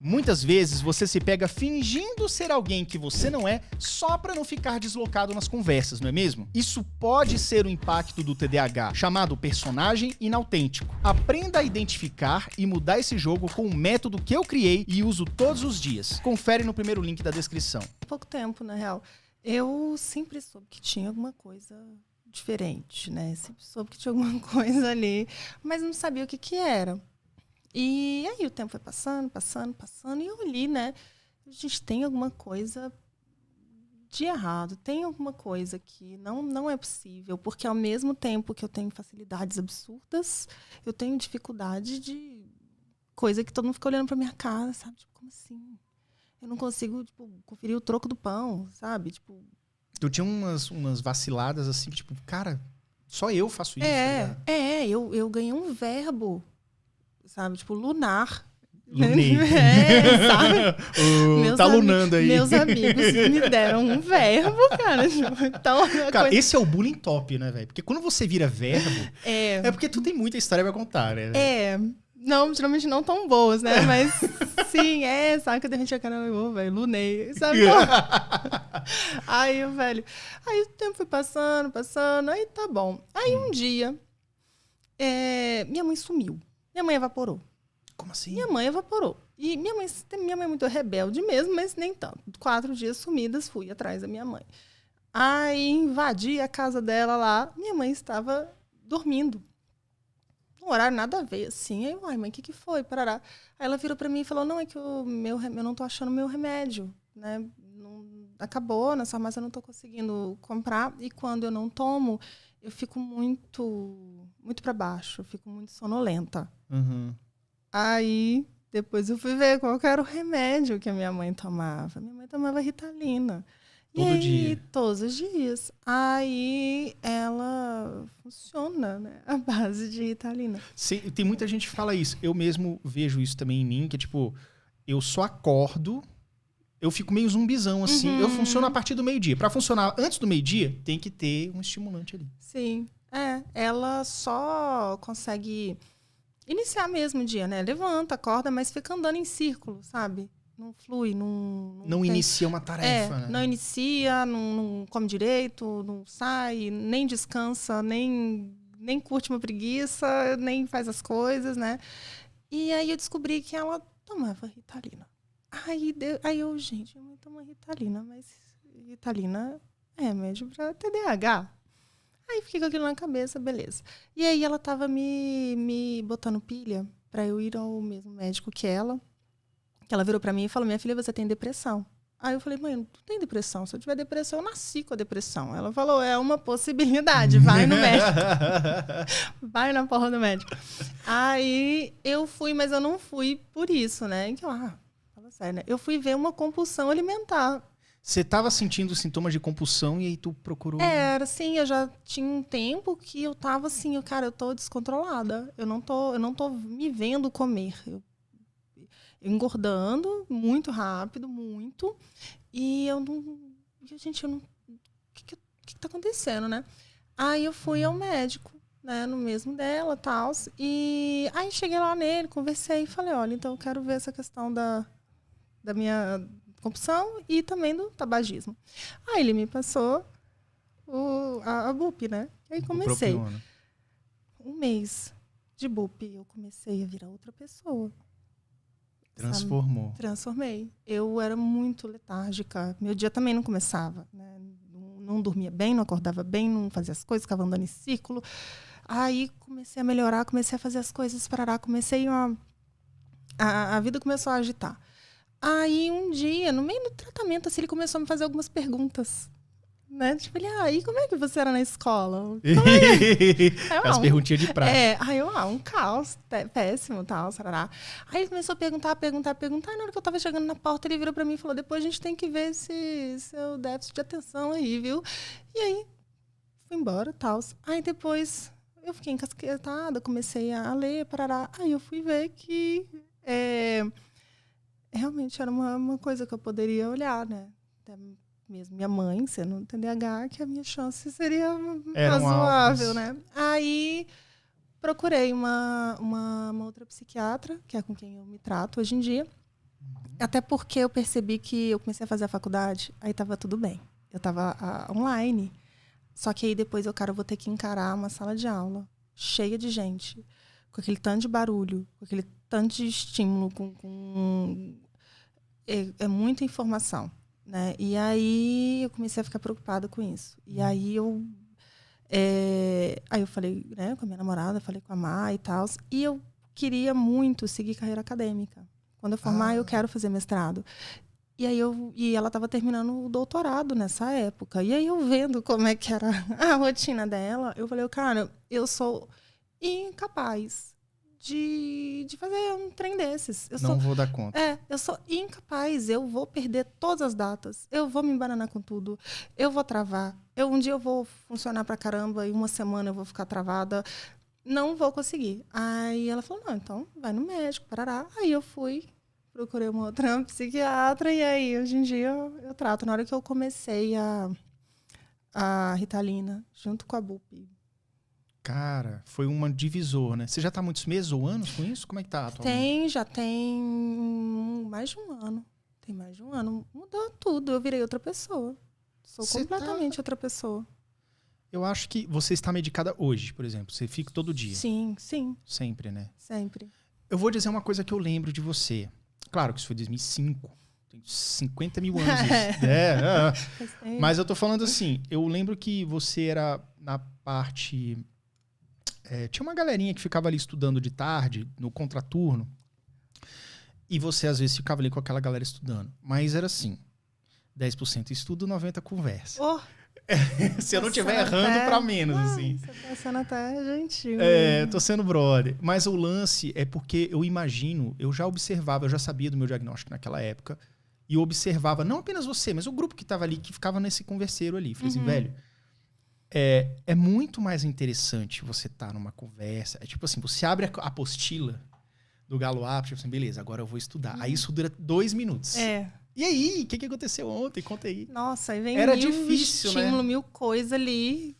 Muitas vezes você se pega fingindo ser alguém que você não é só pra não ficar deslocado nas conversas, não é mesmo? Isso pode ser o impacto do TDAH, chamado personagem inautêntico. Aprenda a identificar e mudar esse jogo com um método que eu criei e uso todos os dias. Confere no primeiro link da descrição. Pouco tempo, na real. Eu sempre soube que tinha alguma coisa diferente, né? Sempre soube que tinha alguma coisa ali, mas não sabia o que que era. E aí o tempo foi passando, e eu olhei, né? A gente tem alguma coisa de errado, tem alguma coisa que não é possível, porque ao mesmo tempo que eu tenho facilidades absurdas, eu tenho dificuldade de coisa que todo mundo fica olhando pra minha cara, sabe? Tipo, como assim? Eu não consigo, tipo, conferir o troco do pão, sabe? Tipo... Tu tinha umas vaciladas assim, tipo, cara, só eu faço isso, tá ligado? Eu ganhei um verbo, sabe? Tipo, lunar. Lunei. Sabe? Tá lunando aí. Meus amigos me deram um verbo, cara. Então, cara, esse é o bullying top, né, velho? Porque quando você vira verbo, é porque tu tem muita história pra contar, né? Não, geralmente não tão boas, né? Mas sim, sabe que de repente a cara, velho, lunei, sabe? Aí, velho, aí o tempo foi passando, aí tá bom. Aí um dia, minha mãe sumiu. Minha mãe evaporou. Como assim? Minha mãe evaporou. E minha mãe é muito rebelde mesmo, mas nem tanto. 4 dias sumidas, fui atrás da minha mãe. Aí invadi a casa dela lá. Minha mãe estava dormindo. Um horário nada a ver, assim. Aí eu, ai, mãe, o que foi? Parará. Aí ela virou pra mim e falou, não, é que eu não tô achando meu remédio, né? Acabou, na farmácia eu não tô conseguindo comprar. E quando eu não tomo, eu fico muito pra baixo. Eu fico muito sonolenta. Uhum. Aí, depois eu fui ver qual que era o remédio que a minha mãe tomava. Minha mãe tomava Ritalina. Todo dia? Todos os dias. Aí, ela funciona, né? A base de Ritalina. Sim, tem muita gente que fala isso. Eu mesmo vejo isso também em mim, que é tipo, eu só acordo, eu fico meio zumbizão, assim. Uhum. Eu funciono a partir do meio-dia. Pra funcionar antes do meio-dia, tem que ter um estimulante ali. Sim. Ela só consegue... iniciar mesmo o dia, né? Levanta, acorda, mas fica andando em círculo, sabe? Não flui, não inicia uma tarefa, né? Não inicia, não come direito, não sai, nem descansa, nem curte uma preguiça, nem faz as coisas, né? E aí eu descobri que ela tomava Ritalina. Aí eu, gente, eu tomo Ritalina, mas Ritalina é remédio para TDAH. Aí fiquei com aquilo na cabeça, beleza. E aí ela tava me botando pilha pra eu ir ao mesmo médico que ela. Que ela virou pra mim e falou, minha filha, você tem depressão. Aí eu falei, mãe, não tem depressão. Se eu tiver depressão, eu nasci com a depressão. Ela falou, é uma possibilidade, vai no médico. Vai na porra do médico. Aí eu fui, mas eu não fui por isso, né? Fala sério, né? Eu fui ver uma compulsão alimentar. Você estava sentindo sintomas de compulsão e aí tu procurou... Era assim, eu já tinha um tempo que eu tava assim, eu tô descontrolada. Eu não tô me vendo comer. Eu engordando muito rápido, muito. E eu não... Gente, eu não... O que tá acontecendo, né? Aí eu fui ao médico, né? No mesmo dela, tal. E aí cheguei lá nele, conversei e falei, olha, então eu quero ver essa questão da minha... compulsão e também do tabagismo. Aí ele me passou a BUP, né? Aí comecei. Um mês de BUP, eu comecei a virar outra pessoa. Transformou. Sabe? Transformei. Eu era muito letárgica. Meu dia também não começava, né? Não dormia bem, não acordava bem, não fazia as coisas, ficava andando em círculo. Aí comecei a melhorar, comecei a fazer as coisas, a vida começou a agitar. Aí um dia, no meio do tratamento, assim, ele começou a me fazer algumas perguntas. Né? Tipo, e como é que você era na escola? As perguntinhas de praxe. Aí um caos, péssimo, tal, sarará. Aí ele começou a perguntar. E na hora que eu tava chegando na porta, ele virou pra mim e falou, depois a gente tem que ver esse seu déficit de atenção aí, viu? E aí, fui embora, tal. Aí depois, eu fiquei encasquetada, comecei a ler, parará. Aí eu fui ver que... realmente era uma coisa que eu poderia olhar, né? Até mesmo minha mãe sendo TDAH, que a minha chance seria razoável, né? Aí procurei uma outra psiquiatra, que é com quem eu me trato hoje em dia. Até porque eu percebi que eu comecei a fazer a faculdade, aí tava tudo bem. Eu tava online. Só que aí depois eu vou ter que encarar uma sala de aula cheia de gente, com aquele tanto de barulho, com aquele tanto de estímulo, é muita informação, né? E aí eu comecei a ficar preocupada com isso. E aí eu falei, né, com a minha namorada, falei com a Má e tal, e eu queria muito seguir carreira acadêmica. Quando eu formar, eu quero fazer mestrado. E aí ela estava terminando o doutorado nessa época. E aí eu vendo como é que era a rotina dela, eu falei, cara, eu sou incapaz de fazer um trem desses. Vou dar conta. Eu sou incapaz. Eu vou perder todas as datas. Eu vou me embananar com tudo. Eu vou travar. Um dia eu vou funcionar pra caramba e uma semana eu vou ficar travada. Não vou conseguir. Aí ela falou, não, então vai no médico, parará. Aí eu fui, procurei uma outra psiquiatra e aí hoje em dia eu trato. Na hora que eu comecei a Ritalina, junto com a Bupi. Cara, foi uma divisor, né? Você já tá há muitos meses ou anos com isso? Como é que tá atualmente? Já tem mais de um ano. Tem mais de um ano. Mudou tudo. Eu virei outra pessoa. Sou completamente outra pessoa. Eu acho que você está medicada hoje, por exemplo. Você fica todo dia. Sim. Sempre, né? Sempre. Eu vou dizer uma coisa que eu lembro de você. Claro que isso foi 2005. Tem 50 mil anos isso. Mas eu tô falando assim, eu lembro que você era na parte... tinha uma galerinha que ficava ali estudando de tarde, no contraturno. E você, às vezes, ficava ali com aquela galera estudando. Mas era assim, 10% estudo, 90% conversa. Se eu não estiver errando, pra menos, assim. Você tá sendo até gentil. Tô sendo brother. Mas o lance é porque eu imagino, eu já observava, eu já sabia do meu diagnóstico naquela época, e eu observava, não apenas você, mas o grupo que tava ali, que ficava nesse converseiro ali. Falei assim, velho, é muito mais interessante você estar numa conversa. É tipo assim, você abre a apostila do Galo Apto, tipo assim, beleza, agora eu vou estudar. Aí isso dura 2 minutos. E aí, o que aconteceu ontem? Conta aí. Nossa, aí vem Era mil difícil, estímulo, né? mil coisa ali.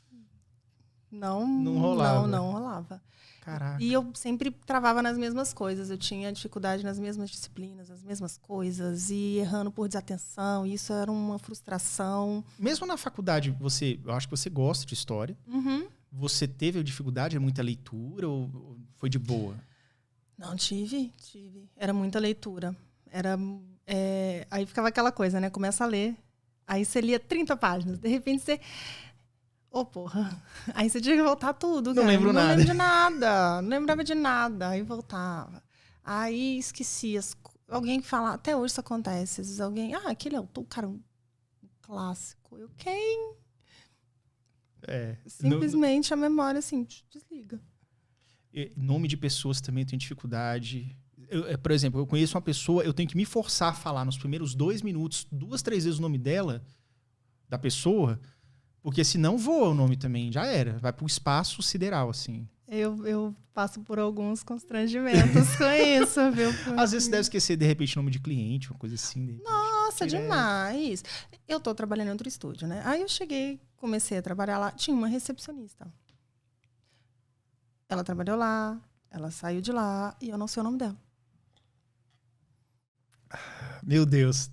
Não rolava. Não rolava. Caraca. E eu sempre travava nas mesmas coisas. Eu tinha dificuldade nas mesmas disciplinas, nas mesmas coisas. E errando por desatenção. E isso era uma frustração. Mesmo na faculdade, eu acho que você gosta de história. Você teve dificuldade, muita leitura ou foi de boa? Não, tive. Era muita leitura. Aí ficava aquela coisa, né? Começa a ler. Aí você lia 30 páginas. De repente você... porra. Aí você tinha que voltar tudo. Não lembro nada. Não lembro de nada. Não lembrava de nada. Aí voltava. Aí esquecia. Alguém fala... Até hoje isso acontece. Às vezes alguém... aquele autor, cara, um clássico. Eu, quem? Simplesmente a memória, assim, desliga. Nome de pessoas também eu tenho dificuldade... por exemplo, eu conheço uma pessoa, eu tenho que me forçar a falar nos primeiros 2 minutos, 2, 3 vezes o nome dela, da pessoa, porque senão voa o nome também, já era. Vai pro espaço sideral, assim. Eu passo por alguns constrangimentos com isso, viu? Porque... Às vezes você deve esquecer, de repente, o nome de cliente, uma coisa assim. Nossa, demais! Eu tô trabalhando em outro estúdio, né? Aí eu cheguei, comecei a trabalhar lá, tinha uma recepcionista. Ela trabalhou lá, ela saiu de lá, e eu não sei o nome dela. Meu Deus.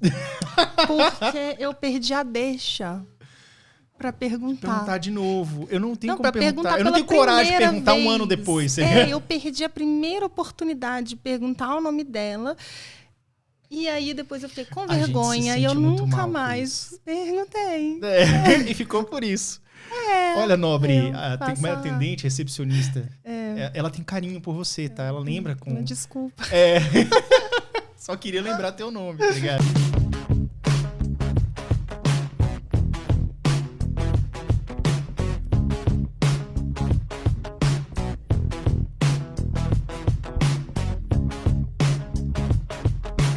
Porque eu perdi a deixa pra perguntar. Perguntar de novo. Eu não tenho como perguntar. Eu não tenho coragem de perguntar um ano depois. Eu perdi a primeira oportunidade de perguntar o nome dela. E aí depois eu fiquei com vergonha e eu nunca mais perguntei. E ficou por isso. Olha, Nobre, tem uma atendente, recepcionista. Ela tem carinho por você, tá? Ela lembra com... Desculpa. Só queria lembrar teu nome, tá ligado?